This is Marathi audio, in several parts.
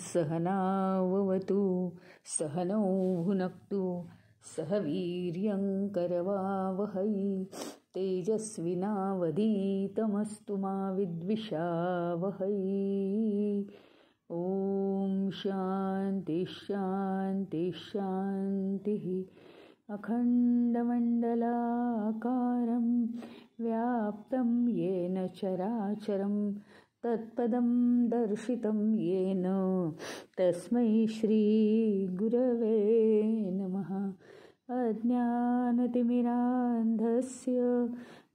सहनाववतु सहनौ भुनक्तु सह वीर्यंकरवावहै तेजस्विनावधीतमस्तु मा विद्विषावहै। ओम शांति शांति शांति। अखंडमंडलाकारं व्याप्तं येन चराचरं तत्पदं दर्शितं येन तस्मै श्री गुरवे नमः। अज्ञानतिमिरान्धस्य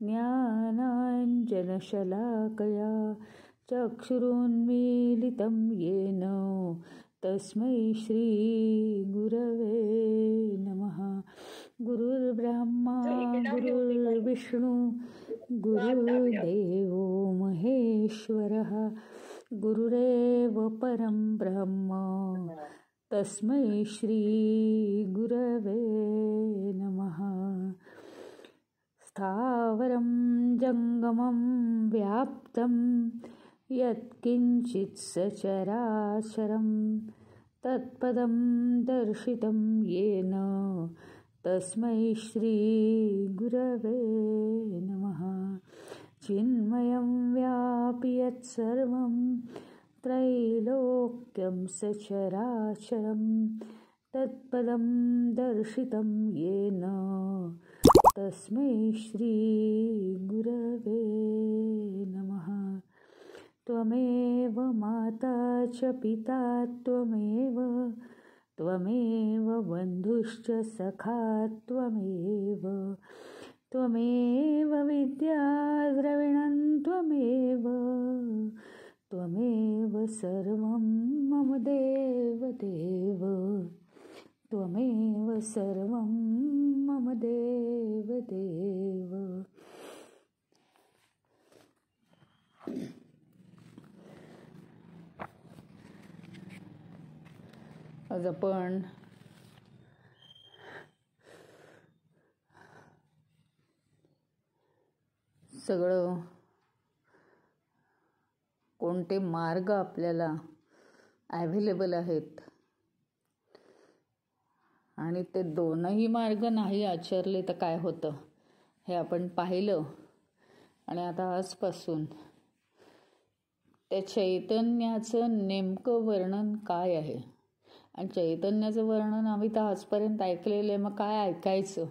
ज्ञानाञ्जनशलाकया चक्षुरुन्मीलितं येन तस्मै श्री गुरवे नमः। गुरुर्ब्रह्मा गुरुर्विष्णु गुरुर्देवो महेश्वरः गुरुरेव परं ब्रह्म तस्मै श्री गुरवे नमः। स्थावरं जंगमं व्याप्तं यत्किंचित् सचराचरं तत्पदं दर्शितं येन तस्मै श्री गुरवे नमः। चिन्मयं व्यापि यत्सर्वं त्रैलोक्यं सचराचरं तत्पदं दर्शितं येन तस्मै श्री गुरवे नमः। त्वमेव माता च पिता त्वमेव बन्धुश्च सखा त्वमेव विद्या द्रविणं त्वमेव सर्वं मम देवदेव त्वमेव सर्वं मम देवदेव। आज आपण सगळं कोणते मार्ग आपल्याला अवेलेबल आहेत आणि ते दोनही मार्ग नाही आचरले तर काय होतं हे आपण पाहिलं. आणि आता आजपासून त्या चैतन्याचं नेमकं वर्णन काय आहे आणि चैतन्याचं वर्णन आम्ही तर आजपर्यंत ऐकलेलं आहे, मग काय ऐकायचं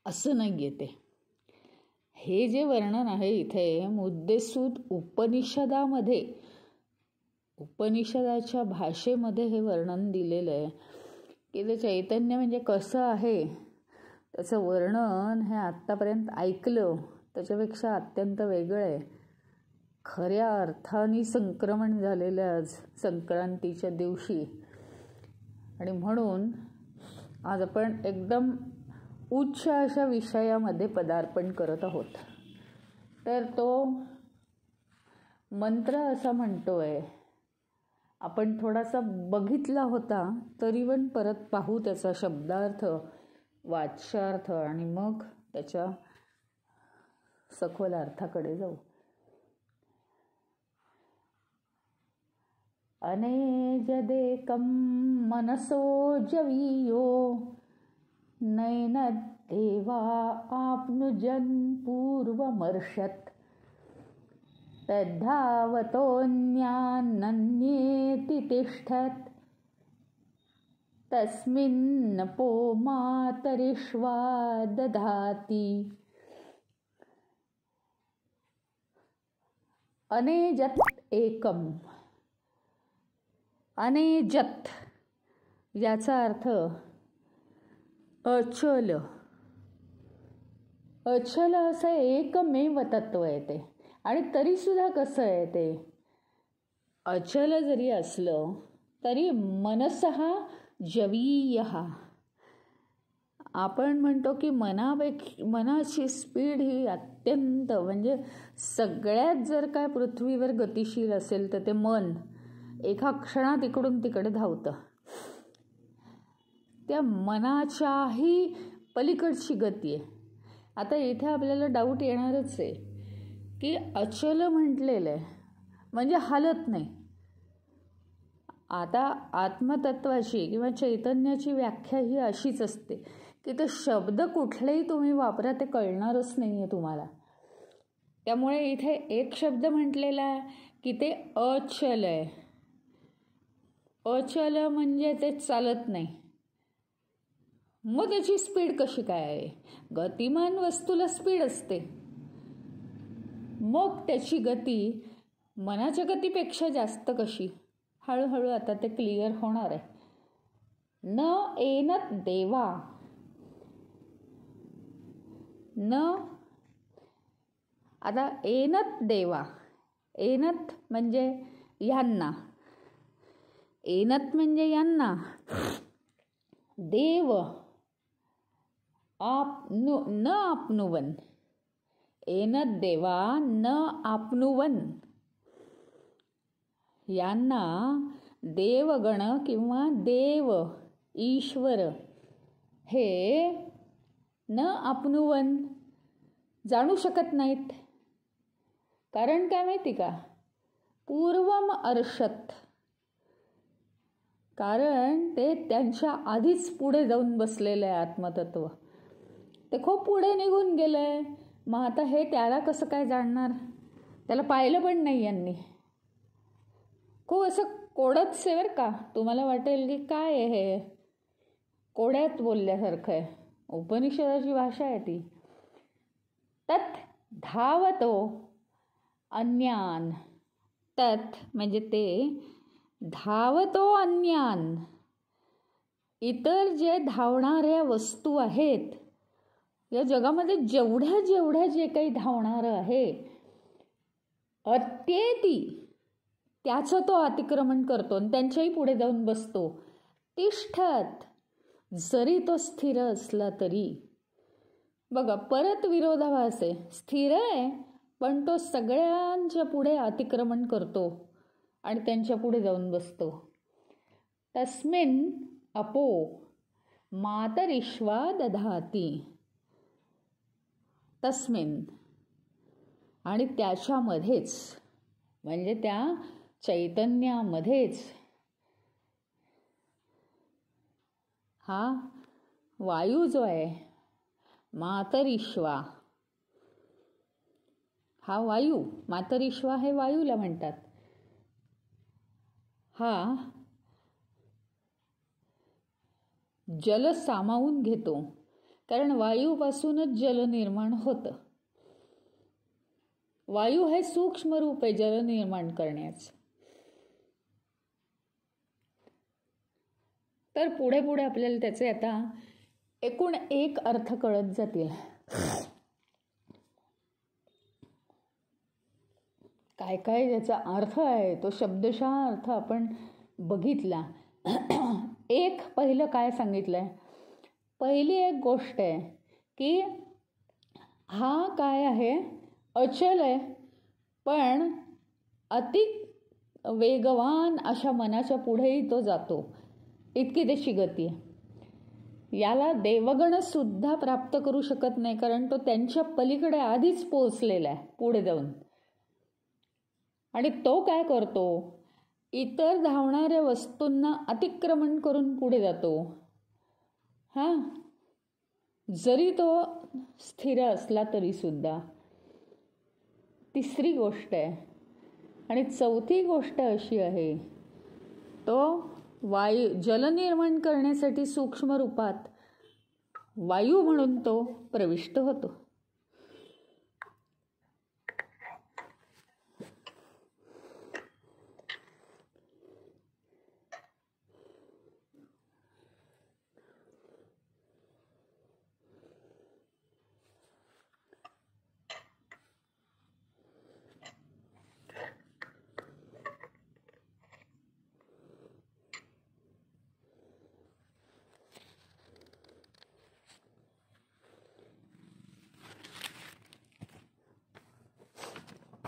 असं नाही आहे. ते हे जे वर्णन आहे इथे मुद्देसूद उपनिषदाच्या भाषेमध्ये हे वर्णन दिलेलं आहे की ते चैतन्य म्हणजे कसं आहे त्याचं वर्णन हे आत्तापर्यंत ऐकलं त्याच्यापेक्षा अत्यंत वेगळं आहे. खऱ्या अर्थाने संक्रमण झालेलं आज संक्रांतीच्या दिवशी. आणि म्हणून आज आपण एकदम उच्च अशा विषयामध्ये पदार्पण करत आहोत. तर तो मंत्र असा म्हणतोय, आपण थोडासा बघितला होता तरी पण परत पाहू त्याचा शब्दार्थ वाच्यार्थ आणि मग त्याच्या सखोल अर्थाकडे जाऊ. अनेजदेकं मनसो जवीयो नैनद्देवा आप्नुजन् पूर्वमर्षत् तद्धावतोऽन्यान्येति तिष्ठत् तस्मिन्नपो मातरिष्वा दधाति. अनेजत् एकम. अनेजत याचा अर्थ अचल. अचल असं एकमेव तत्व आहे ते. आणि तरीसुद्धा कसं आहे ते अचल जरी असलं तरी मनसहा जवीयः. आपण म्हणतो की मनाची स्पीड ही अत्यंत म्हणजे सगळ्यात जर काय पृथ्वीवर गतिशील असेल तर ते मन एका क्षणात इकडून तिकडे धावतं. त्या मनाच्याही पलीकडची गती आहे. आता इथे आपल्याला डाऊट येणारच आहे की अचल म्हटलेलं आहे म्हणजे हालत नाही. आता आत्मतत्वाची किंवा चैतन्याची व्याख्या ही अशीच असते की ते शब्द कुठलेही तुम्ही वापरा ते कळणारच नाही आहे तुम्हाला. त्यामुळे इथे एक शब्द म्हटलेला आहे की ते अचल आहे. अचल म्हणजे ते चालत नाही. मग त्याची स्पीड कशी काय आहे? गतिमान वस्तूला स्पीड असते. मग त्याची गती मनाच्या गतीपेक्षा जास्त कशी? हळूहळू आता ते क्लिअर होणार आहे. न एनत देवा, न आता एनत देवा, एनत म्हणजे यांना, एनत म्हणजे यांना, देव न आपनुवन, एनत देवा न आपनुवन, यांना देवगण किंवा देव ईश्वर हे न आपनुवन जाणू शकत नाहीत. कारण काय माहिती का? पूर्वम अर्षत, कारण ते त्यांच्या आधीच पुढे जाऊन बसलेलं आहे आत्मतत्व. ते खूप पुढे निघून गेलंय. मग आता हे त्याला कसं काय जाणणार? त्याला पाहिलं पण नाही यांनी. खूप असं कोडच आहे बरं का. तुम्हाला वाटेल की काय आहे हे, कोड्यात बोलल्यासारखं आहे. उपनिषदाची भाषा आहे ती. तत् धावतो अन्यान, तत् म्हणजे ते, धावतो अन्यान, इतर जे धावणाऱ्या वस्तू आहेत या जगामध्ये, जेवढ्या जेवढ्या जे काही धावणारं आहे अत्येती, त्याचं तो अतिक्रमण करतो आणि त्यांच्याही पुढे जाऊन बसतो. तिष्ठत, जरी तो स्थिर असला तरी. बघा परत विरोधाभास आहे. स्थिर आहे पण तो सगळ्यांच्या पुढे अतिक्रमण करतो आणि त्यांच्या पुढे जाऊन बसतो. तस्मिन अपो मातरिश्वा दधाती, तस्मिन आणि त्याच्यामध्येच म्हणजे त्या चैतन्यामध्येच हा वायू जो आहे, मातरिश्वा, हा वायू, मातरिश्वा हे वायूला म्हणतात. हा जल सामावून घेतो, कारण वायूपासूनच जल निर्माण होतं. वायू हे सूक्ष्म रूप आहे जल निर्माण करण्याचं. तर पुढे पुढे आपल्याला त्याचे आता एकूण एक अर्थ कळत जातील. काय काय ज्याचा अर्थ आहे तो शब्दशः अर्थ आपण बघितला. एक पहिलं काय सांगितलंय? पहिली एक गोष्ट आहे की हा काय आहे, अचल आहे, पण अति वेगवान अशा मनाच्या पुढेही तो जातो, इतकी त्याची गती आहे. याला देवगण सुद्धा प्राप्त करू शकत नाही, कारण तो त्यांच्या पलीकडे आधीच पोहोचलेला आहे पुढे जाऊन. आणि तो काय करतो? इतर धावणाऱ्या वस्तूंना अतिक्रमण करून पुढे जातो. हां, जरी तो स्थिर असला तरी सुद्धा. तिसरी गोष्ट आहे. आणि चौथी गोष्ट अशी आहे, तो वायू जल निर्माण करण्यासाठी सूक्ष्म रूपात वायू म्हणून तो प्रविष्ट होतो.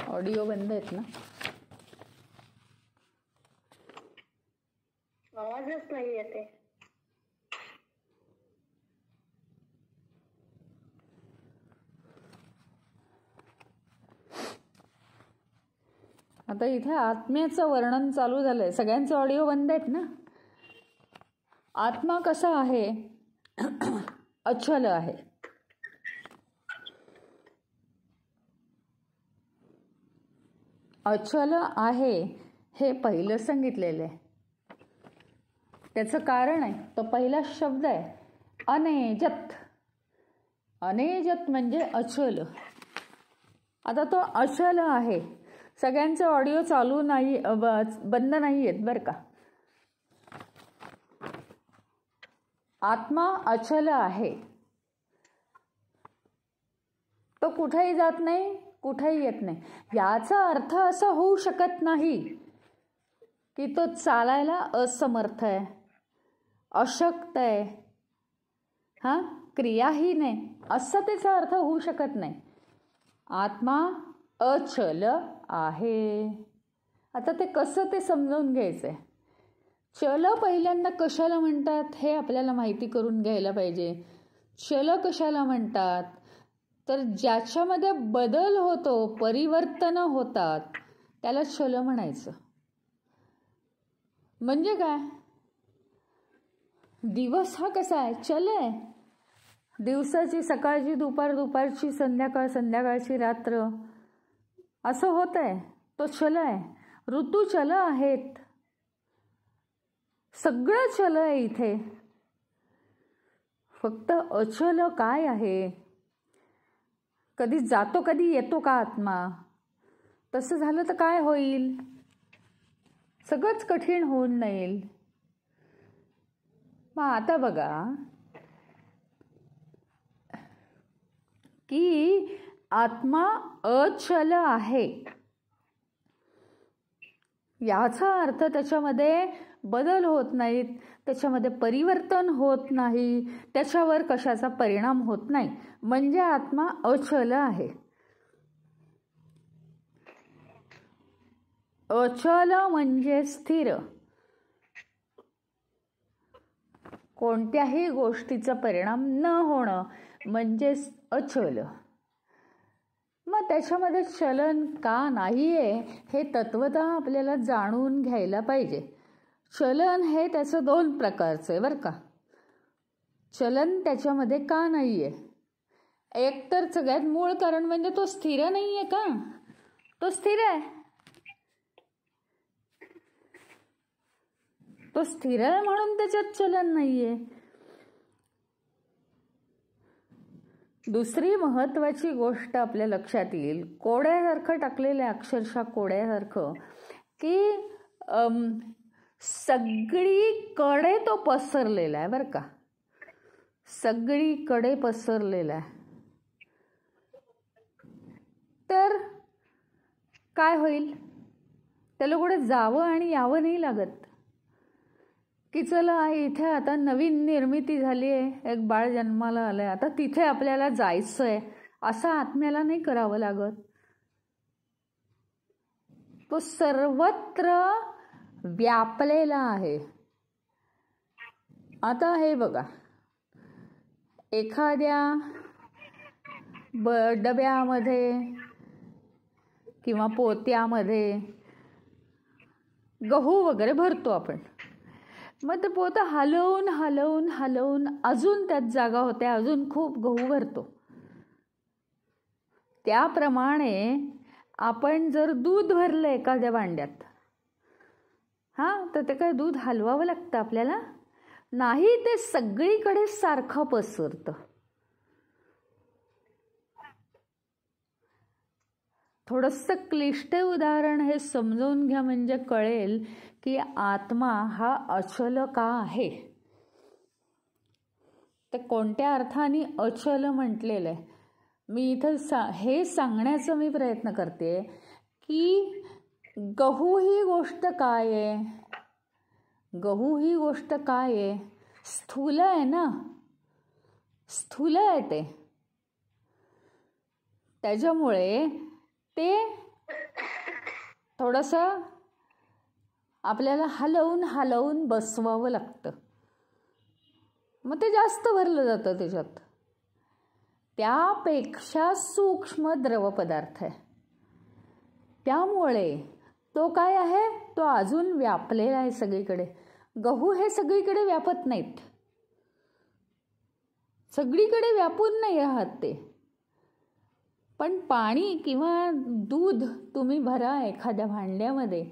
ऑडिओ बंद आहेत ना? आवाजच नाही येते. आता इथे आत्म्याचं वर्णन चालू झालंय. सगळ्यांचे ऑडिओ बंद आहेत ना. आत्मा कसा आहे? अचल आहे. अचल आहे हे पहिलं सांगितलेलं आहे. त्याचं कारण आहे, तो पहिला शब्द आहे अनेजत. अनेजत म्हणजे अचल. आता तो अचल आहे. सगळ्यांचे ऑडिओ चालू नाही, बंद नाही आहेत बरं का. आत्मा अचल आहे. तो कुठेही जात नाही, कुठेही येत नाही. याचा अर्थ असा होऊ शकत नाही की तो चालायला असमर्थ आहे, अशक्त आहे, क्रियाहीन आहे, असं त्याचा अर्थ होऊ शकत नाही. आत्मा अचल आहे. आता ते कसं ते समजावून घ्यायचंय. चल पहिल्यांदा कशाला म्हणतात हे आपल्याला माहिती करून घ्यायला पाहिजे. चल कशाला म्हणतात तर ज्याच्यामध्ये बदल होतो, परिवर्तन होतात, त्याला चल म्हणायचं. म्हणजे काय? दिवस हा कसा आहे? चल आहे. दिवसाची सकाळची दुपार, दुपारची संध्याकाळ, संध्याकाळची रात्र, असं होत आहे. तो चल आहे. ऋतू चल आहेत. सगळं चल आहे इथे. फक्त अचल काय आहे? कधी जातो, कधी येतो का आत्मा? तसं झालं तर काय होईल? सगळंच कठीण होऊन जाईल. मग आता बघा की आत्मा अचल आहे. याचा अर्थ त्याच्यामध्ये बदल होत नाहीत, त्याच्यामध्ये परिवर्तन होत नाही, त्याच्यावर कशाचा परिणाम होत नाही. म्हणजे आत्मा अचल आहे. अचल म्हणजे स्थिर. कोणत्याही गोष्टीचा परिणाम न होणं म्हणजे अचल. मग त्याच्यामध्ये चलन का नाहीये हे तत्वतः आपल्याला जाणून घ्यायला पाहिजे. चलन हे त्याचं 2 प्रकारचं आहे बरं का. चलन त्याच्यामध्ये का नाहीये? एक तर सगळ्यात मूळ कारण म्हणजे तो स्थिर नाहीये का? तो स्थिर आहे. तो स्थिर आहे म्हणून त्याच्यात चलन नाहीये. दुसरी महत्वाची गोष्ट आपल्या लक्षात येईल, कोड्यासारखं टाकलेलं आहे, अक्षरशः कोड्यासारखं, की सगळीकडे तो पसरलेला आहे बरं का. सगळीकडे पसरलेला आहे. तर काय होईल? त्याला कुठे जावं आणि यावं नाही लागत की चला इथे आता नवीन निर्मिती झाली आहे, एक बाळ जन्माला आलंय, आता तिथे आपल्याला जायचंय, असं आत्म्याला नाही करावं लागत. तो सर्वत्र व्यापलेला आहे. आता हे बघा, एखाद्या डब्यामध्ये किंवा पोत्यामध्ये गहू वगैरे भरतो आपण. मग ते पोतं हलवून हलवून हलवून अजून त्यात जागा होते, अजून खूप गहू भरतो. त्याप्रमाणे आपण जर दूध भरलं एखाद्या भांड्यात, तर ते काय दूध हलवावं लागतं आपल्याला? नाही, ते सगळीकडे सारखं पसरतं. थोडंसं क्लिष्ट उदाहरण हे समजून घ्या म्हणजे कळेल की आत्मा हा अचल का आहे. तर कोणत्या अर्थाने अचल म्हटलेलं आहे मी इथं हे सांगण्याचा मी प्रयत्न करते की गहू ही गोष्ट काय आहे? गहू ही गोष्ट काय आहे? स्थूल आहे ना, स्थूल आहे ते. त्याच्यामुळे ते थोडंसं आपल्याला हलवून हलवून बसवावं लागतं. मग ते जास्त भरलं जातं त्याच्यात. त्यापेक्षा सूक्ष्म द्रवपदार्थ आहे. त्यामुळे तो काय आहे, तो अजून व्यापलेला आहे सगळीकडे. गहू हे सगळीकडे व्यापत नाहीत, सगळीकडे व्यापून नाही राहत ते. पण पाणी किंवा दूध तुम्ही भरा एखाद्या भांड्यामध्ये,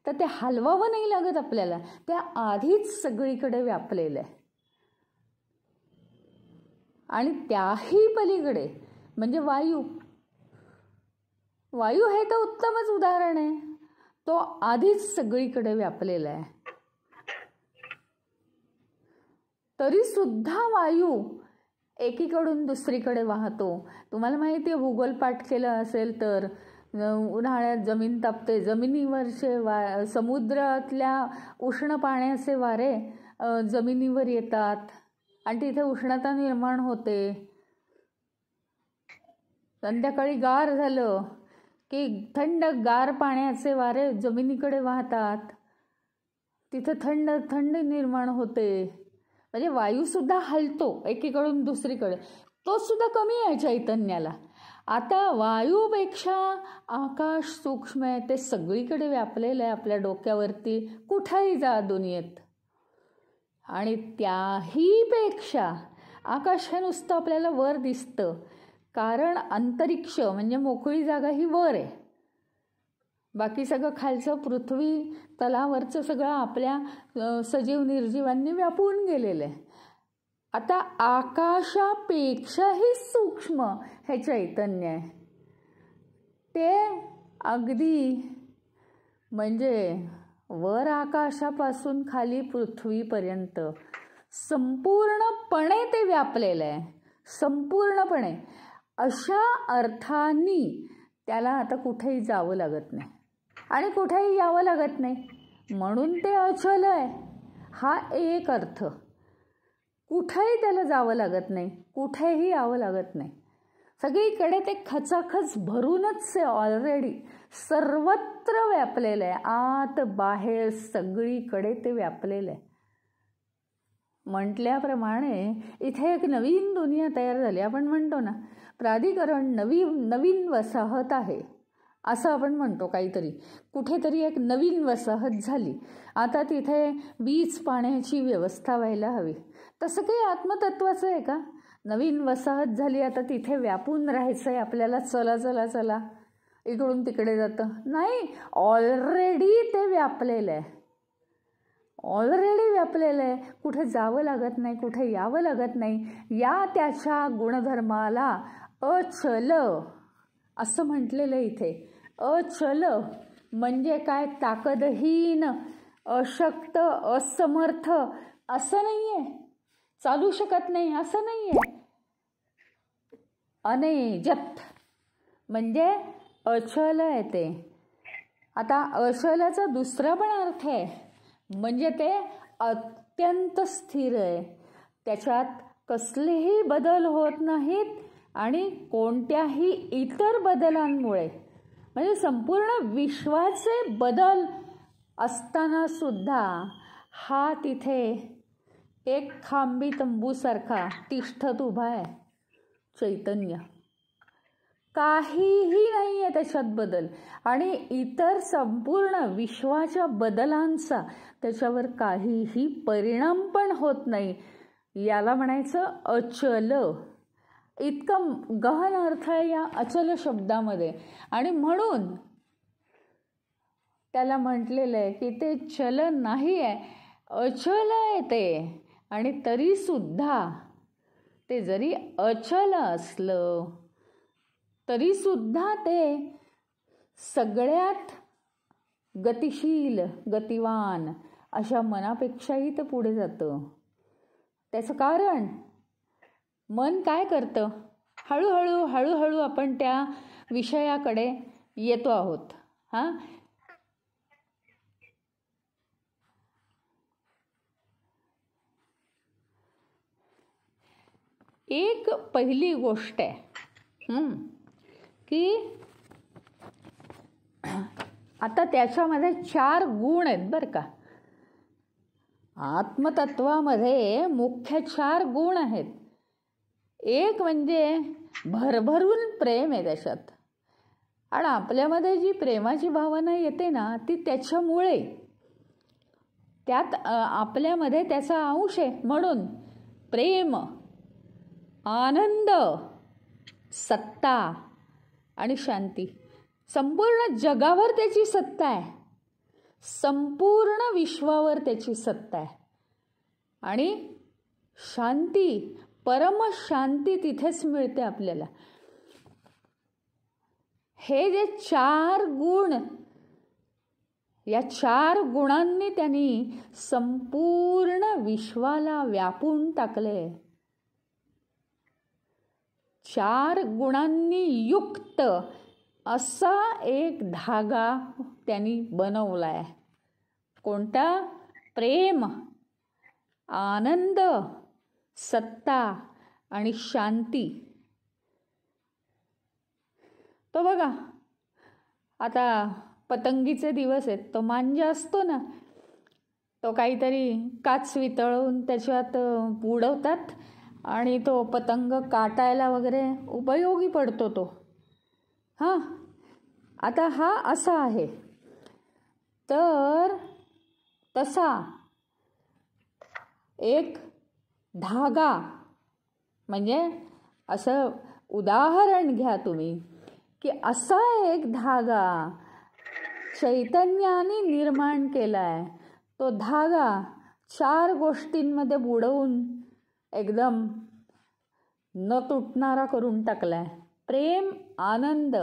तर ते हलवावं नाही लागत आपल्याला, त्या आधीच सगळीकडे व्यापलेलं आहे. आणि त्याही पलीकडे म्हणजे वायू. वायू हे तर उत्तमच उदाहरण आहे, तो आधीच सगळीकडे व्यापलेला आहे. तरी सुद्धा वायू एकीकडून दुसरीकडे वाहतो. तुम्हाला माहिती आहे, भूगोल पाठ केला असेल तर उन्हाळ्यात जमीन तापते, जमिनीवरचे समुद्रातल्या उष्ण पाण्याचे वारे जमिनीवर येतात आणि तिथे उष्णता निर्माण होते. संध्याकाळी गार झालं की थंड गार पाण्याचे वारे जमिनीकडे वाहतात, तिथे थंड थंड निर्माण होते. म्हणजे वायूसुद्धा हलतो एकीकडून दुसरीकडे, तो सुद्धा कमी आहे चैतन्याला. आता वायूपेक्षा आकाश सूक्ष्म आहे, ते सगळीकडे व्यापलेलं आहे आपल्या डोक्यावरती, कुठेही जा दुनियेत. आणि त्याहीपेक्षा आकाश हे नुसतं आपल्याला वर दिसतं, कारण अंतरिक्ष म्हणजे मोकळी जागा ही वर आहे. बाकी सगळं खालचं पृथ्वी तलावरचं सगळं आपल्या सजीव निर्जीवांनी व्यापून गेलेलं आहे. आता आकाशापेक्षाही सूक्ष्म हे चैतन्य आहे. ते अगदी म्हणजे वर आकाशापासून खाली पृथ्वीपर्यंत संपूर्णपणे ते व्यापलेलं आहे, संपूर्णपणे. अशा अर्थाने त्याला आता कुठेही जावं लागत नाही आणि कुठेही यावं लागत नाही, म्हणून ते अचल आहे. हा एक अर्थ. कुठेही त्याला जावं लागत नाही, कुठेही यावं लागत नाही, सगळीकडे ते खचाखच भरूनच ऑलरेडी सर्वत्र व्यापलेलं आहे. आत बाहेर सगळीकडे ते व्यापलेलं आहे. म्हटल्याप्रमाणे इथे एक नवीन दुनिया तयार झाली. आपण म्हणतो ना, प्राधिकरण नवीन वसाहत आहे असं आपण म्हणतो. काहीतरी कुठेतरी एक नवीन वसाहत झाली, आता तिथे वीज पाण्याची व्यवस्था व्हायला हवी. तसं काही आत्मतत्वाचं आहे का? नवीन वसाहत झाली, आता तिथे व्यापून राहायचं आहे आपल्याला, चला चला चला इकडून तिकडे जातं नाही. ऑलरेडी ते व्यापलेलं आहे, ऑलरेडी व्यापलेलं आहे. कुठे जावं लागत नाही, कुठे यावं लागत नाही. या त्याच्या गुणधर्माला अचल असं म्हटलेलं इथे. अचल म्हणजे काय? ताकदहीन, अशक्त, असमर्थ असं नाही आहे, चालू शकत नाही असं नाही आहे. अनेजत म्हणजे अचल आहे ते. आता अचलाचा दुसरा पण अर्थ आहे, म्हणजे ते अत्यंत स्थिर आहे, त्याच्यात कसलेही बदल होत नाहीत आणि कोणत्याही इतर बदलांमुळे म्हणजे संपूर्ण विश्वाचे बदल असताना सुद्धा हा तिथे एक खांबी तंबूसारखा तिष्ठत उभा आहे चैतन्य. काहीही नाही आहे त्याच्यात बदल आणि इतर संपूर्ण विश्वाच्या बदलांचा त्याच्यावर काहीही परिणाम पण होत नाही. याला म्हणायचं अचल. इतका गहन अर्थ आहे या अचल शब्दामध्ये. आणि म्हणून त्याला म्हटलेलं आहे की ते चल नाही आहे, अचल आहे ते. आणि तरीसुद्धा ते जरी अचल असलं तरीसुद्धा ते सगळ्यात गतिशील, गतिवान अशा मनापेक्षाही ते पुढे जातं. त्याचं कारण मन काय करतं? हळूहळू हळूहळू आपण त्या विषयाकडे येतो आहोत. हां, एक पहिली गोष्ट आहे की आता त्याच्यामध्ये 4 गुण आहेत बरं का. आत्मतत्वामध्ये मुख्य 4 गुण आहेत. एक म्हणजे भरभरून प्रेम आहे त्याच्यात. आणि आपल्यामध्ये जी प्रेमाची भावना येते ना, ती त्याच्यामुळे, त्यात आपल्यामध्ये त्याचा अंश आहे. म्हणून प्रेम, आनंद, सत्ता आणि शांती. संपूर्ण जगावर त्याची सत्ता आहे, संपूर्ण विश्वावर त्याची सत्ता आहे. आणि शांती, परमशांती तिथेच मिळते आपल्याला. हे जे 4 गुण, या 4 गुणांनी त्यांनी संपूर्ण विश्वाला व्यापून टाकले. 4 गुणांनी युक्त असा एक धागा त्यांनी बनवलाय. कोणता? प्रेम, आनंद, सत्ता आणि शांती. तो बघा, आता पतंगीचे दिवस आहेत. तो मांजा असतो ना, तो काहीतरी काच वितळवून त्याच्यात उडवतात आणि तो पतंग काटायला वगैरे उपयोगी पडतो तो. हां, आता हा असा आहे. तर तसा एक धागा, म्हणजे असं उदाहरण घ्या तुम्ही, की असा एक धागा चैतन्याने निर्माण केलाय. तो धागा 4 गोष्टींमध्ये बुडवून एकदम न तुटणारा करून टाकलाय. प्रेम, आनंद,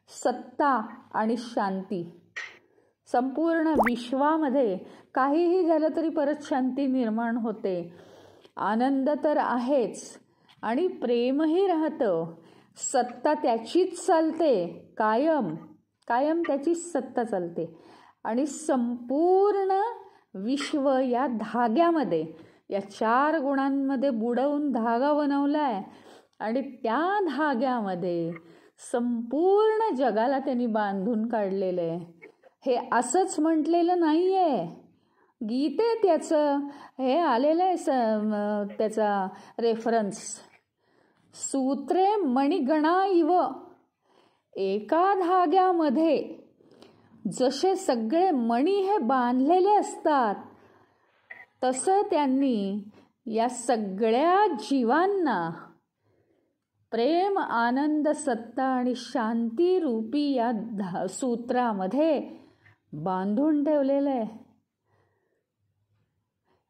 सत्ता आणि शांती. संपूर्ण विश्वामध्ये काहीही झालं तरी परत शांती निर्माण होते. आनंद तर आहेच आणि प्रेमही राहतं. सत्ता त्याचीच चालते, कायम कायम त्याचीच सत्ता चालते. आणि संपूर्ण विश्व या धाग्यामध्ये, या 4 गुणांमध्ये बुडवून धागा बनवलाय. आणि त्या धाग्यामध्ये संपूर्ण जगाला त्यांनी बांधून काढलेलं आहे. हे असंच म्हटलेलं नाही आहे. गीते त्याचं हे आलेलं आहे, त्याचा रेफरन्स. सूत्रे मणिगणा इव, एका धाग्यामध्ये जसे सगळे मणी हे बांधलेले असतात, तसं त्यांनी या सगळ्या जीवांना प्रेम, आनंद, सत्ता आणि शांती रूपी या सूत्रामध्ये बांधून ठेवलेलं आहे.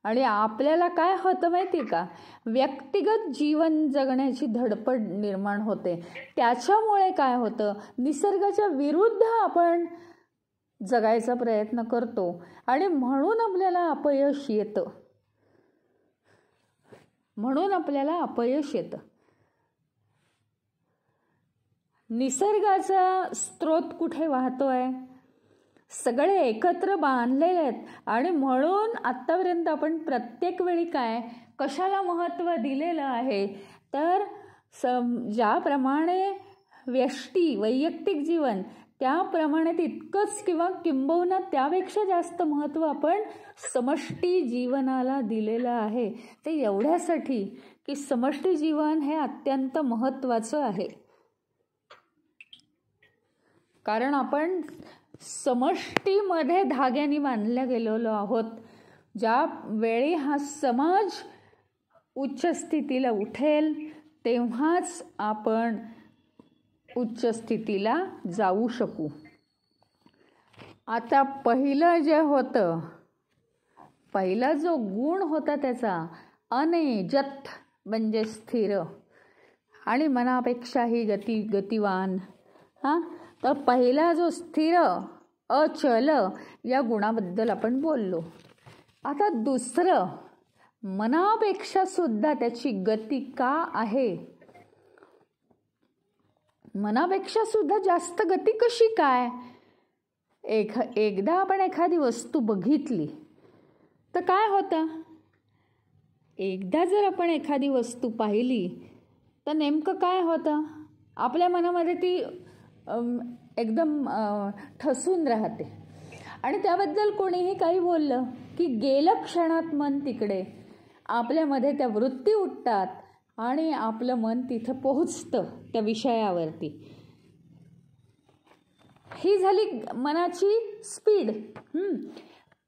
आणि आपल्याला काय होतं माहिती का? व्यक्तिगत जीवन जगण्याची धडपड निर्माण होते. त्याच्यामुळे काय होतं, निसर्गाच्या विरुद्ध आपण जगायचा प्रयत्न करतो आणि म्हणून आपल्याला अपयश येतं. निसर्गाचा स्रोत कुठे वाहतोय? सगळे एकत्र बांधलेले आहेत. आणि म्हणून आत्तापर्यंत आपण प्रत्येक वेळी कशाला महत्त्व दिलेलं आहे, तर ज्याप्रमाणे व्यष्टी वैयक्तिक जीवन, त्याप्रमाणे तितकंच किंवा किंबहुना त्यापेक्षा जास्त महत्त्व आपण समष्टी जीवनाला दिलेलं आहे. ते एवढ्यासाठी की समष्टी जीवन हे अत्यंत महत्त्वाचं आहे. कारण आपण समष्टीमध्ये धाग्याने बांधल्या गेलेलो आहोत. ज्या वेळी हा समाज उच्च स्थितीला उठेल, तेव्हाच आपण उच्च स्थितीला जाऊ शकू. आता पहिलं जे होतं, पहिला जो गुण होता त्याचा अनेजत, म्हणजे स्थिर आणि मनापेक्षाही गतिवान. तर पहिला जो स्थिर, अचल या गुणाबद्दल आपण बोललो. आता दुसरं, मनापेक्षा सुद्धा त्याची गती का आहे, मनापेक्षा सुद्धा जास्त गती कशी काय? एकदा आपण एखादी वस्तू बघितली तर काय होतं? एकदा जर आपण एखादी वस्तू पाहिली तर नेमकं काय होतं? आपल्या मनामध्ये ती एकदम ठसून राहते. आणि त्याबद्दल कोणीही काही बोललं की गेलं क्षणात मन तिकडे, आपल्यामध्ये त्या वृत्ती उठतात आणि आपलं मन तिथं पोहोचतं त्या विषयावरती. ही झाली मनाची स्पीड.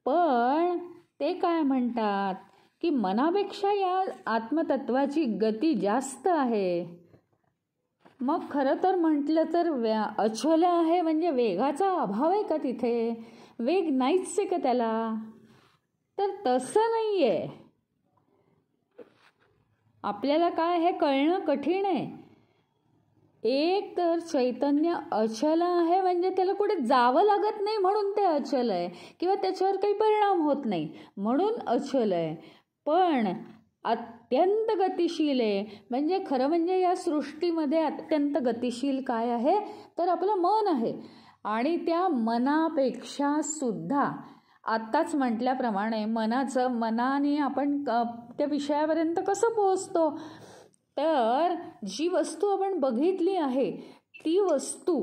पण ते काय म्हणतात की मनापेक्षा या आत्मतत्वाची गती जास्त आहे. मग खरं तर म्हटलं तर अचल आहे म्हणजे वेगाचा अभाव आहे का तिथे? वेग नाहीच आहे का त्याला? तर तसं नाही आहे. आपल्याला काय हे कळणं कठीण आहे. एक तर चैतन्य अचल आहे म्हणजे त्याला कुठे जावं लागत नाही म्हणून ते अचल आहे, किंवा त्याच्यावर काही परिणाम होत नाही म्हणून अचल आहे. पण अत्यंत गतिशील आहे. म्हणजे खरं म्हणजे या सृष्टीमध्ये अत्यंत गतिशील काय आहे तर आपलं मन आहे. आणि त्या मनापेक्षा सुद्धा आत्ताच म्हटल्याप्रमाणे मनाने आपण त्या विषयापर्यंत कसं पोहोचतो, तर जी वस्तू आपण बघितली आहे ती वस्तू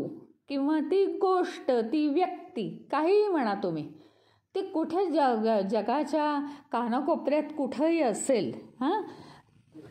किंवा ती गोष्ट, ती व्यक्ती, काहीही म्हणा तुम्ही, ती कुठे जगाच्या कानाकोपऱ्यात कुठंही असेल,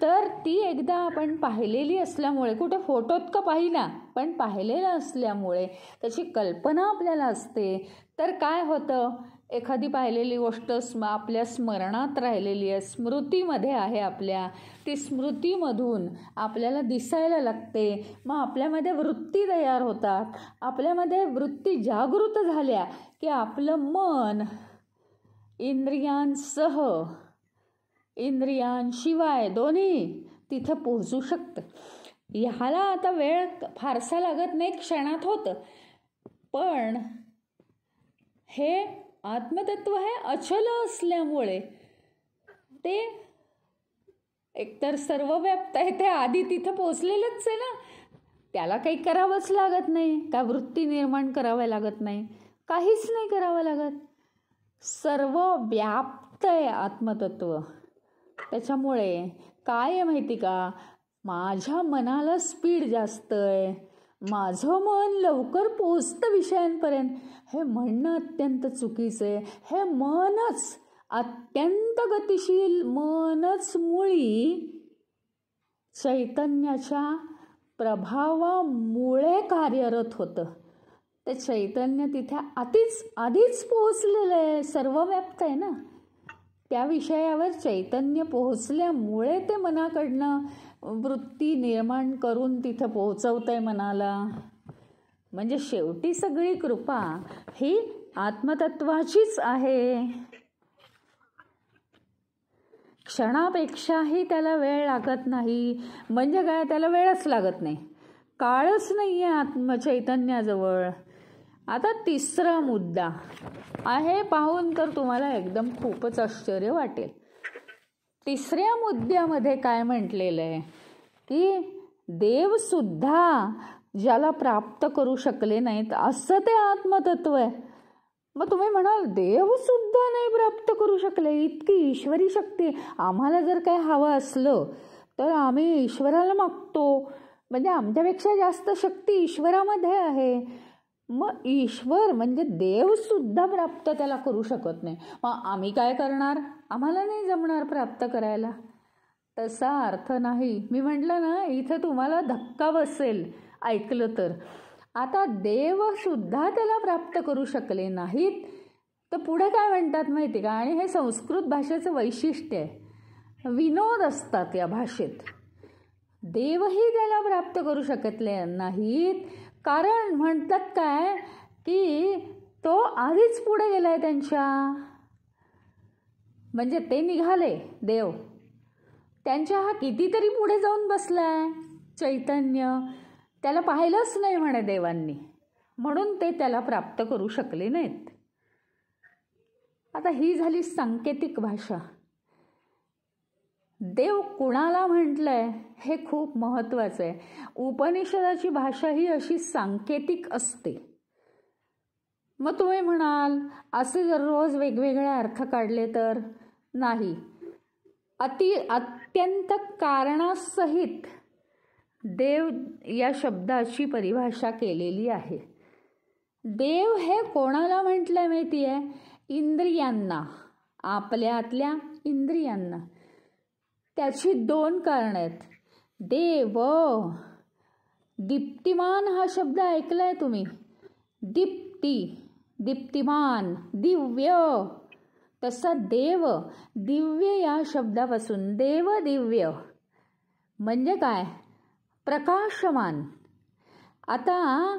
तर ती एकदा आपण पाहिलेली असल्यामुळे, कुठे फोटोत का पाहिला पण पाहिलेलं असल्यामुळे त्याची कल्पना आपल्याला असते. तर काय होतं, एखादी पाहिलेली गोष्ट आपल्या स्मरणात राहिलेली आहे, स्मृतीमध्ये आहे आपल्या, ती स्मृतीमधून आपल्याला दिसायला लागते. मग आपल्यामध्ये वृत्ती तयार होतात. आपल्यामध्ये वृत्ती जागृत झाल्या की आपलं मन इंद्रियांसह, इंद्रियांशिवाय दोन्ही तिथं पोहोचू शकतं. ह्याला आता वेळ फारसा लागत नाही, क्षणात होतं. पण हे आत्मतत्व हे अचल असल्यामुळे ते एकतर सर्वव्याप्त आहे, ते आधी तिथं पोचलेलंच आहे ना, त्याला काही करावंच लागत नाही, का वृत्ती निर्माण कराव्या लागत नाही, काहीच नाही करावं लागत. सर्व व्याप्त आहे आत्मतत्व. त्याच्यामुळे काय आहे माहिती का, माझ्या मनाला स्पीड जास्त आहे, माझं मन लवकर पोचतं विषयांपर्यंत, हे म्हणणं अत्यंत चुकीचं आहे. हे मनच अत्यंत गतिशील, मनच मुळी चैतन्याच्या प्रभावामुळे कार्यरत होतं. ते चैतन्य तिथे आधीच पोहोचलेलं आहे, सर्वव्याप्त आहे ना. त्या विषयावर चैतन्य पोहोचल्यामुळे ते मनाकडनं वृत्ती निर्माण करून तिथं पोहोचवतंय मनाला. म्हणजे शेवटी सगळी कृपा ही आत्मतत्वाचीच आहे. क्षणापेक्षाही त्याला वेळ लागत नाही. म्हणजे काय, त्याला वेळच लागत नाही, काळच नाही आहे आत्मचैतन्याजवळ. आता तिसरा मुद्दा आहे, पाहून तर तुम्हाला एकदम खूपच आश्चर्य वाटेल. तिसऱ्या मुद्द्यामध्ये काय म्हटलेलं आहे की देवसुद्धा ज्याला प्राप्त करू शकले नाहीत असं ते आत्मतत्व आहे. मग तुम्ही म्हणाल देवसुद्धा नाही प्राप्त करू शकले, इतकी ईश्वरी शक्ती. आम्हाला जर काय हवं असलं तर आम्ही ईश्वराला मागतो, म्हणजे आमच्यापेक्षा जास्त शक्ती ईश्वरामध्ये आहे. मग ईश्वर म्हणजे देवसुद्धा प्राप्त त्याला करू शकत नाही, मग आम्ही काय करणार, आम्हाला नाही जमणार प्राप्त करायला. तसा अर्थ नाही. मी म्हटलं ना, इथं तुम्हाला धक्का बसेल ऐकलं तर. आता देवसुद्धा त्याला प्राप्त करू शकले नाहीत तर पुढे काय म्हणतात माहिती का, आणि हे संस्कृत भाषेचं वैशिष्ट्य आहे, विनोद असतात या भाषेत. देवही त्याला प्राप्त करू शकले नाहीत कारण म्हणतात काय की तो आधीच पुढे गेलाय त्यांच्या. म्हणजे ते निघाले देव, त्यांच्या हा कितीतरी पुढे जाऊन बसलाय चैतन्य, त्याला पाहिलंच नाही म्हणे देवांनी, म्हणून ते त्याला प्राप्त करू शकले नाहीत. आता ही झाली सांकेतिक भाषा. देव कुणाला म्हटलंय हे खूप महत्त्वाचं आहे. उपनिषदाची भाषा ही अशी सांकेतिक असते. मग तुम्ही म्हणाल असे जर रोज वेगवेगळे अर्थ काढले तर नाही, अत्यंत कारणासहित देव या शब्दाची परिभाषा केलेली आहे. देव हे कोणाला म्हटलंय माहिती आहे, इंद्रियांना, आपल्यातल्या इंद्रियांना. त्याची दोन कारण आहेत. देव, दीप्तिमान हा शब्द ऐकलाय तुम्ही, दीप्ती, दीप्तिमान, दिव्य. तसा देव, दिव्य या शब्दापासून देव दिव्य म्हणजे काय? प्रकाशमान. आता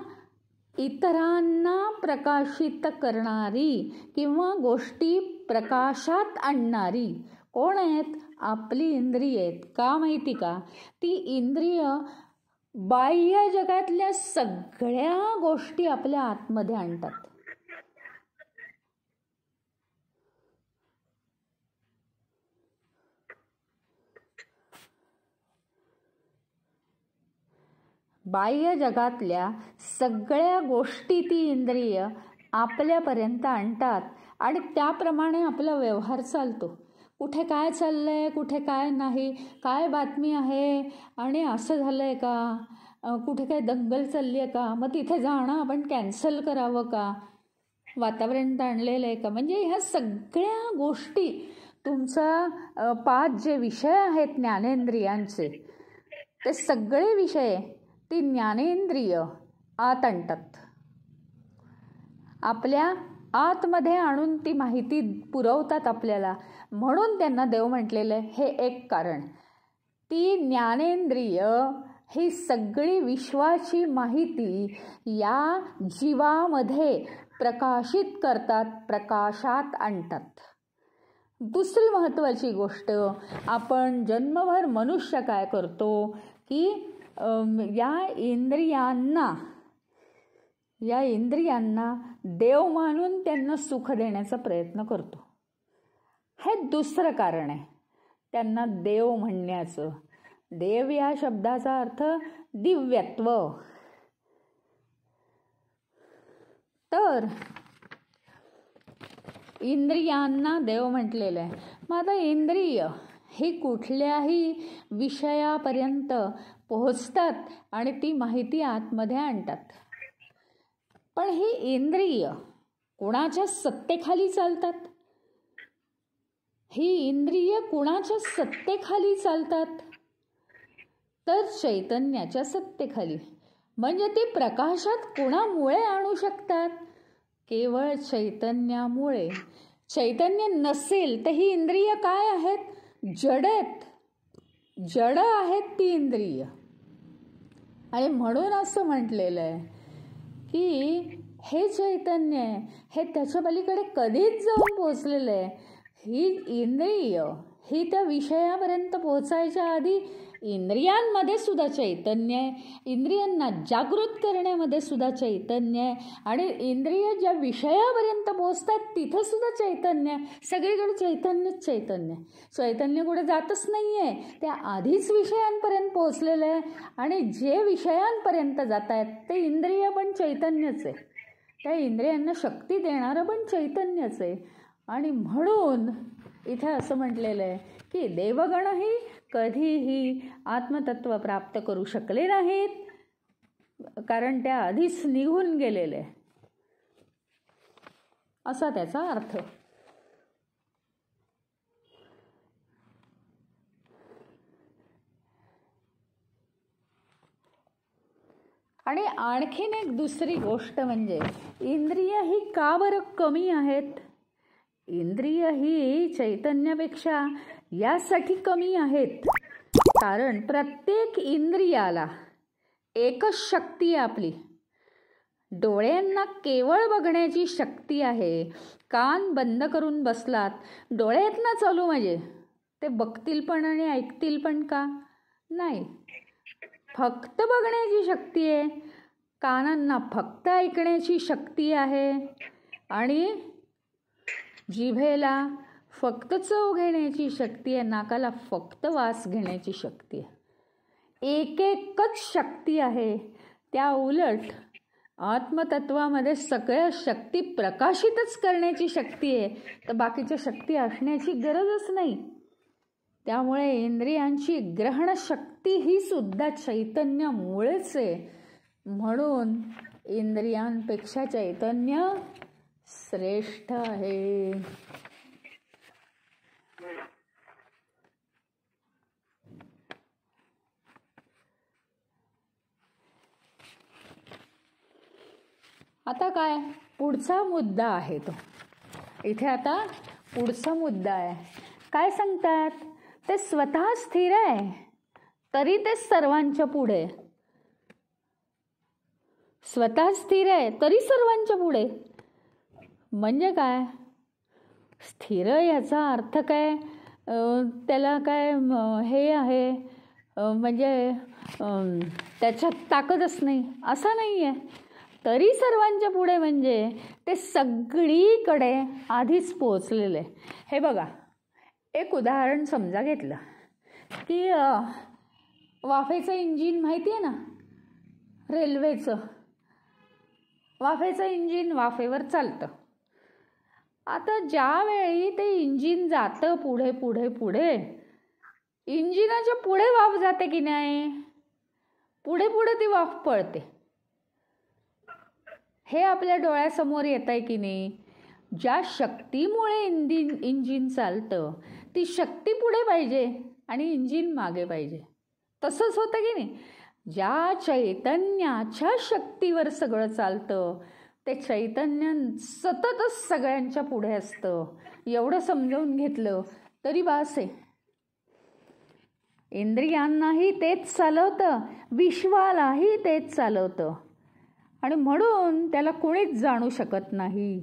इतरांना प्रकाशित करणारी किंवा गोष्टी प्रकाशात आणणारी कोण आहेत? आपली इंद्रिय आहेत. का माहिती का? ती इंद्रिय बाह्य जगातल्या सगळ्या गोष्टी आपल्या आतमध्ये आणतात. बाह्य जगातल्या सगळ्या गोष्टी ती इंद्रिय आपल्यापर्यंत आणतात आणि त्याप्रमाणे आपला व्यवहार चालतो. कुठे काय चाललंय, कुठे काय नाही, काय बातमी आहे आणि असं झालंय का, कुठे काय दंगल चालली आहे का, मग तिथे जाणं आपण कॅन्सल करावं का, वातावरण आणलेलं आहे का. म्हणजे ह्या सगळ्या गोष्टी तुमचा 5 जे विषय आहेत ज्ञानेंद्रियांचे, ते सगळे विषय ती ज्ञानेंद्रिय आत आणतात. आपल्या आतमध्ये आणून ती माहिती पुरवतात आपल्याला. म्हणून त्यांना देव म्हटलेलं आहे. हे एक कारण. ती ज्ञानेंद्रिय ही सगळी विश्वाची माहिती या जीवामध्ये प्रकाशित करतात, प्रकाशात आणतात. दुसरी महत्त्वाची गोष्ट, आपण जन्मभर मनुष्य काय करतो की या इंद्रियांना देव मानून त्यांना सुख देण्याचा प्रयत्न करतो. हे दुसरं कारण आहे त्यांना देव म्हणण्याचं. देव या शब्दाचा अर्थ दिव्यत्व. तर इंद्रियांना देव म्हटलेलं आहे. मग आता इंद्रिय ही कुठल्याही विषयापर्यंत पोहोचतात आणि ती माहिती आतमध्ये आणतात. पण ही इंद्रिय कुणाच्या सत्तेखाली चालतात? ही इंद्रिय कुणाच्या सत्तेखाली चालतात? तर चैतन्याच्या सत्तेखाली. म्हणजे ती प्रकाशात कुणामुळे आणू शकतात? केवळ चैतन्यामुळे. चैतन्य नसेल तर ही इंद्रिय काय आहेत? जड आहेत. जड आहेत ती इंद्रिय. आणि म्हणून असं म्हटलेलं आहे की हे चैतन्य आहे, हे त्याच्या पलीकडे कधीच जाऊन पोचलेलं आहे. ही इंद्रिय ही त्या विषयापर्यंत पोचायच्या आधी इंद्रियांमध्ये सुद्धा चैतन्य आहे, इंद्रियांना जागृत करण्यामध्ये सुद्धा चैतन्य आहे आणि इंद्रिय ज्या विषयापर्यंत पोचतात तिथं सुद्धा चैतन्य आहे. सगळीकडे चैतन्यच चैतन्य. चैतन्य कुठे जातच नाही आहे, त्या आधीच विषयांपर्यंत पोचलेलं आहे आणि जे विषयांपर्यंत जात आहेत ते इंद्रिय पण चैतन्यच आहे. त्या इंद्रियांना शक्ती देणारं पण चैतन्यच आहे. आणि म्हणून इथे असं म्हटलेलं आहे की देवगणही कधीही आत्मतत्व प्राप्त करू शकले नाहीत, कारण त्या आधीच निघून गेलेले, असा त्याचा अर्थ. आणि आणखीन एक दुसरी गोष्ट म्हणजे इंद्रिय ही का बरं कमी आहेत? इंद्रिय ही चैतन्यापेक्षा यासाठी कमी आहेत कारण प्रत्येक इंद्रियाला एकच शक्ती आहे आपली. डोळ्यांना केवळ बघण्याची शक्ती आहे. कान बंद करून बसलात, डोळे आहेत ना चालू म्हणजे, ते बघतील पण आणि ऐकतील पण का? नाही. फक्त बघण्याची शक्ती आहे. कानांना फक्त ऐकण्याची शक्ती आहे आणि जिभेला फक्त चव घेण्याची शक्ती आहे. नाकाला फक्त वास घेण्याची शक्ती आहे. एकच शक्ती आहे. त्या उलट आत्मतत्वामध्ये सगळ्या शक्ती प्रकाशितच करण्याची शक्ती आहे, तर बाकीच्या शक्ती असण्याची गरजच नाही. त्यामुळे इंद्रियांची ग्रहण शक्ती ही सुद्धा चैतन्यामुळेच आहे. म्हणून इंद्रियांपेक्षा चैतन्य श्रेष्ठ आहे. आता काय पुढचा मुद्दा आहे तो, इथे आता पुढचा मुद्दा आहे. काय सांगतात, ते स्वतः स्थिर आहे तरी ते सर्वांच्या पुढे. स्वतः स्थिर आहे तरी सर्वांच्या पुढे म्हणजे काय, स्थिर याचा अर्थ काय, त्याला काय हे आहे म्हणजे त्याच्यात ताकदच नाही असं नाही आहे. तरी सर्वांच्या पुढे म्हणजे ते सगळीकडे आधीच पोचलेले. हे बघा, एक उदाहरण समजा घेतलं की वाफेचं इंजिन माहिती आहे ना, रेल्वेचं वाफेचं इंजिन वाफेवर चालतं. आता ज्यावेळी ते इंजिन जातं पुढे पुढे पुढे, इंजिनाच्या पुढे वाफ जाते की नाही, पुढे पुढे ती वाफ पळते. हे आपल्या डोळ्यासमोर येत आहे की नाही. ज्या शक्तीमुळे इंजिन चालतं ती शक्ती पुढे पाहिजे आणि इंजिन मागे पाहिजे. तसंच होतं की नाही, ज्या चैतन्याच्या शक्तीवर सगळं चालतं ते चैतन्य सततच सगळ्यांच्या पुढे असतं. एवढं समजावून घेतलं तरी बास आहे. इंद्रियांनाही तेच चालवतं, विश्वालाही तेच चालवतं आणि म्हणून त्याला कोणीच जाणू शकत नाही.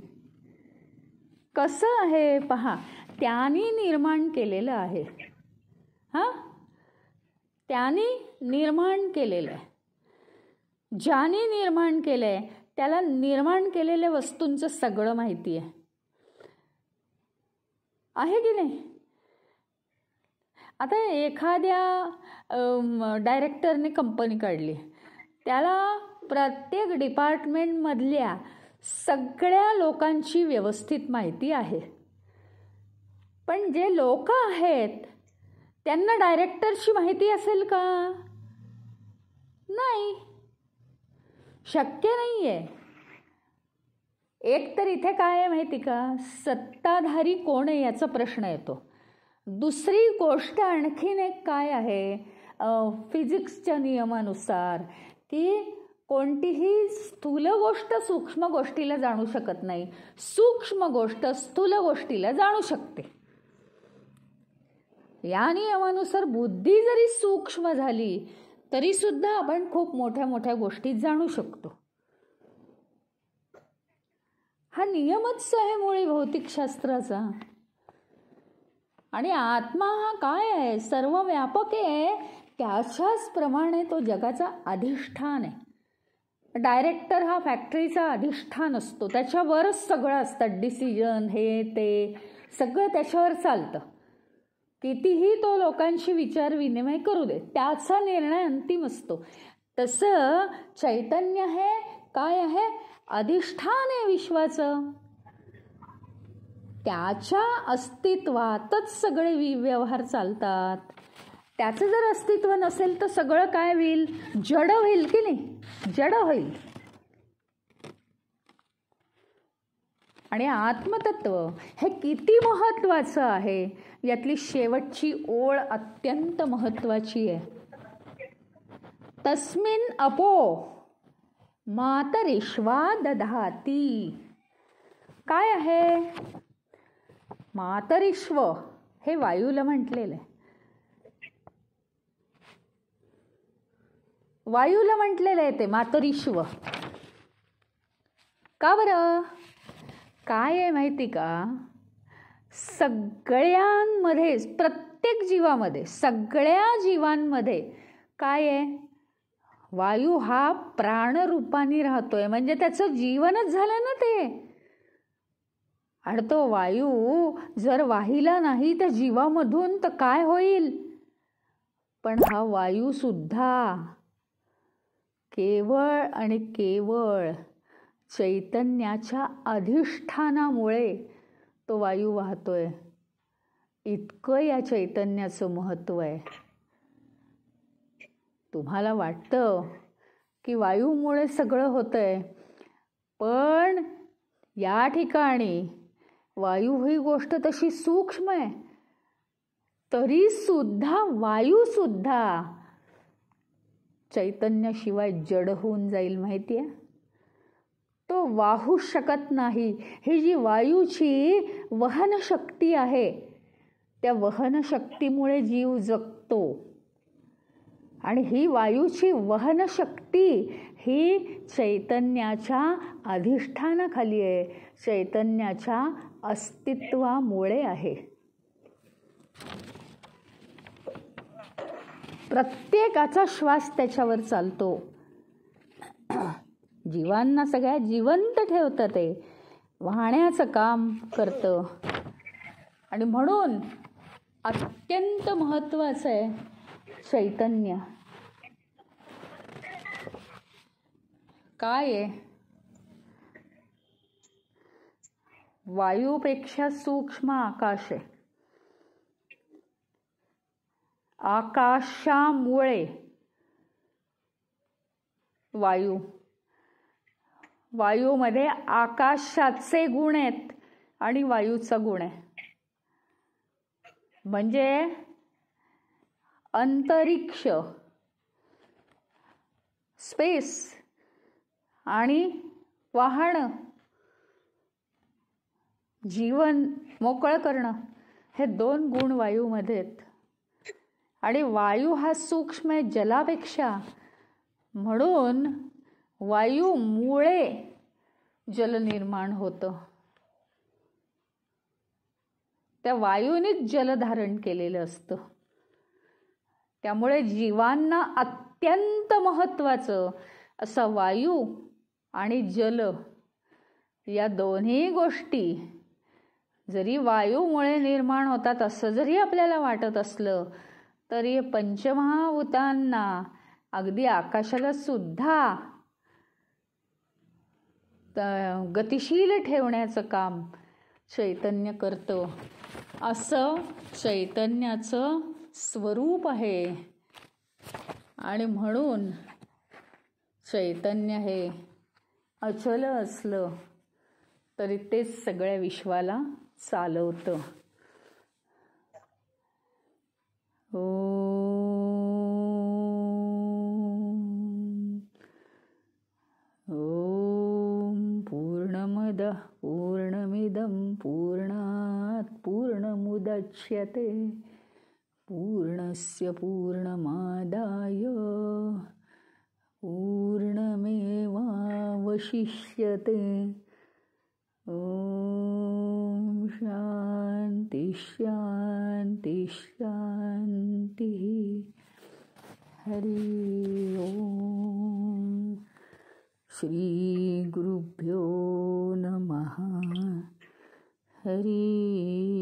कसं आहे पहा, त्याने निर्माण केलेलं आहे. हां, त्याने निर्माण केलेलं आहे. ज्याने निर्माण केलं आहे त्याला निर्माण केलेल्या वस्तूंचं सगळं माहिती आहे की नाही. आता एखाद्या डायरेक्टरने कंपनी काढली, त्याला प्रत्येक डिपार्टमेंटमधल्या सगळ्या लोकांची व्यवस्थित माहिती आहे. पण जे लोक आहेत त्यांना डायरेक्टरची माहिती असेल का, नाही, शक्य नाही आहे. एक तर इथे काय आहे माहिती का, सत्ताधारी कोण आहे याचा प्रश्न येतो. दुसरी गोष्ट आणखीन एक काय आहे, फिजिक्सच्या नियमानुसार की कोणतीही स्थूल गोष्ट सूक्ष्म गोष्टीला जाणू शकत नाही, सूक्ष्म गोष्ट स्थूल गोष्टीला जाणू शकते. या नियमानुसार बुद्धी जरी सूक्ष्म झाली तरी सुद्धा आपण खूप मोठ्या मोठ्या गोष्टी जाणू शकतो. हा नियमच आहे मुळी भौतिकशास्त्राचा. आणि आत्मा हा काय आहे, सर्व व्यापक आहे, त्याच्याच प्रमाणे तो जगाचा अधिष्ठान आहे. डायरेक्टर हा फॅक्टरीचा अधिष्ठान असतो, त्याच्यावरच सगळं असतं, डिसिजन हे ते सगळं त्याच्यावर चालतं. कितीही तो लोकांशी विचार विनिमय करू दे, त्याचा निर्णय अंतिम असतो. तसं चैतन्य हे काय आहे, अधिष्ठान आहे विश्वाचं. त्याच्या अस्तित्वातच सगळे व्यवहार चालतात. त्याचं जर अस्तित्व नसेल तर सगळं काय होईल, जड होईल की नाही, जड होईल. आणि आत्मतत्व हे किती महत्त्वाचं आहे यातली शेवटची ओळ अत्यंत महत्त्वाची आहे. तस्मिन् अपो मातरिश्वा दधाती. काय आहे मातरिश्व, हे वायूला म्हटलेलं आहे. वायूला म्हटलेलं आहे ते मातरिश्व. का बरं, काय आहे माहिती का, सगळ्यांमध्ये, प्रत्येक जीवामध्ये, सगळ्या जीवांमध्ये काय आहे, वायू हा प्राणरूपाने राहतोय, म्हणजे त्याचं जीवनच झालं ना ते. आणि तो वायू जर वाहिला नाही त्या जीवामधून तर काय होईल. पण हा वायू सुद्धा केवळ आणि केवळ चैतन्याच्या अधिष्ठानामुळे तो वायू वाहतोय. इतकं या चैतन्याचं महत्त्व आहे. तुम्हाला वाटतं की वायूमुळे सगळं होतंय, पण या ठिकाणी वायू ही गोष्ट तशी सूक्ष्म आहे, तरी सुद्धा वायू सुद्धा चैतन्याशिवाय जड होऊन जाईल. माहिती आहे, तो वाहू शकत नाही. ही जी वायूची वहन शक्ती आहे, त्या वहन शक्तीमुळे जीव जगतो. आणि ही वायूची वहन शक्ती ही चैतन्याच्या अधिष्ठानाखाली आहे, चैतन्याच्या अस्तित्वामुळे आहे. प्रत्येकाचा श्वास त्याच्यावर चालतो. जीवांना सगळ्या जिवंत ठेवतं, ते वाहण्याचं काम करतं. आणि म्हणून अत्यंत महत्त्वाचं आहे चैतन्य. काय आहे? वायूपेक्षा सूक्ष्म आकाश आहे. आकाशामुळे वायू, वायूमध्ये आकाशाचे गुण आहेत आणि वायूचा गुण आहे. म्हणजे अंतरिक्ष, स्पेस आणि वाहणं, जीवन मोकळं करणं, हे 2 गुण वायूमध्ये आहेत. आणि वायू हा सूक्ष्म आहे जलापेक्षा, म्हणून वायूमुळे जल निर्माण होतं. त्या वायूनेच जल धारण केलेलं असतं. त्यामुळे जीवांना अत्यंत महत्त्वाचं असं वायू आणि जल या दोन्ही गोष्टी जरी वायूमुळे निर्माण होतात असं जरी आपल्याला वाटत असलं, तरी पंचमहाभूतांना, अगदी आकाशाला सुद्धा गतिशील ठेवण्याचं काम चैतन्य करतं. असं चैतन्याचं स्वरूप आहे. आणि म्हणून चैतन्य हे अचल असलं तरी तेच सगळ्या विश्वाला चालवतं. ओम पूर्णमदः पूर्णमिदं पूर्णात् पूर्णमुदच्यते पूर्णस्य पूर्णमादाय पूर्णमेवावशिष्यते. ओम शांति शांति शांति. हरि ओम. श्री गुरुभ्यो नमः. हरि